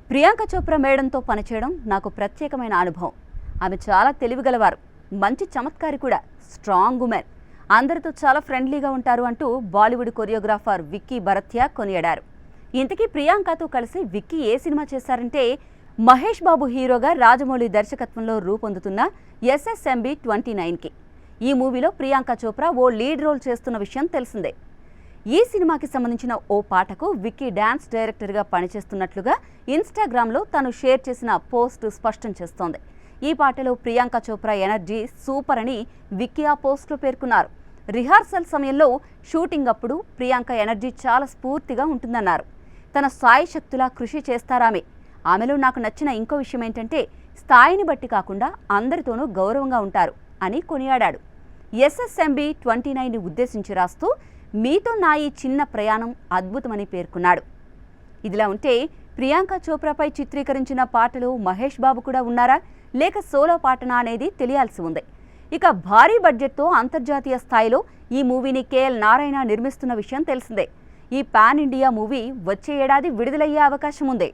ప్రియాంక చోప్రా మేడంతో పనిచేయడం నాకు ప్రత్యేకమైన అనుభవం. ఆమె చాలా తెలివిగలవారు, మంచి చమత్కారి కూడా, స్ట్రాంగ్ ఉమెన్, అందరితో చాలా ఫ్రెండ్లీగా ఉంటారు అంటూ బాలీవుడ్ కొరియోగ్రాఫర్ విక్కీ భరత్యా కొనియాడారు. ఇంతకీ ప్రియాంకతో కలిసి విక్కీ ఏ సినిమా చేశారంటే మహేష్ బాబు హీరోగా రాజమౌళి దర్శకత్వంలో రూపొందుతున్న SSMB 29కి. ఈ మూవీలో ప్రియాంక చోప్రా ఓ లీడ్ రోల్ చేస్తున్న విషయం తెలిసిందే. ఈ సినిమాకి సంబంధించిన ఓ పాటకు విక్కీ డాన్స్ డైరెక్టర్గా పనిచేస్తున్నట్లుగా ఇన్స్టాగ్రామ్లో తను షేర్ చేసిన పోస్ట్ స్పష్టం చేస్తోంది. ఈ పాటలో ప్రియాంక చోప్రా ఎనర్జీ సూపర్ అని విక్కీ ఆ పోస్ట్లో పేర్కొన్నారు. రిహార్సల్ సమయంలో షూటింగ్ అప్పుడు ప్రియాంక ఎనర్జీ చాలా స్ఫూర్తిగా ఉంటుందన్నారు. తన స్థాయి శక్తులా కృషి చేస్తారామె. ఆమెలో నాకు నచ్చిన ఇంకో విషయం ఏంటంటే స్థాయిని బట్టి కాకుండా అందరితోనూ గౌరవంగా ఉంటారు అని కొనియాడాడు. SSMB 29ని ఉద్దేశించి రాస్తూ మీతో నా ఈ చిన్న ప్రయాణం అద్భుతమని పేర్కొన్నాడు. ఇదిలా ఉంటే ప్రియాంక చోప్రాపై చిత్రీకరించిన పాటలో మహేష్ బాబు కూడా ఉన్నారా లేక సోలో పాటనా అనేది తెలియాల్సి ఉంది. ఇక భారీ బడ్జెట్తో అంతర్జాతీయ స్థాయిలో ఈ మూవీని KL నారాయణ నిర్మిస్తున్న విషయం తెలిసిందే. ఈ పాన్ ఇండియా మూవీ వచ్చే ఏడాది విడుదలయ్యే అవకాశం ఉంది.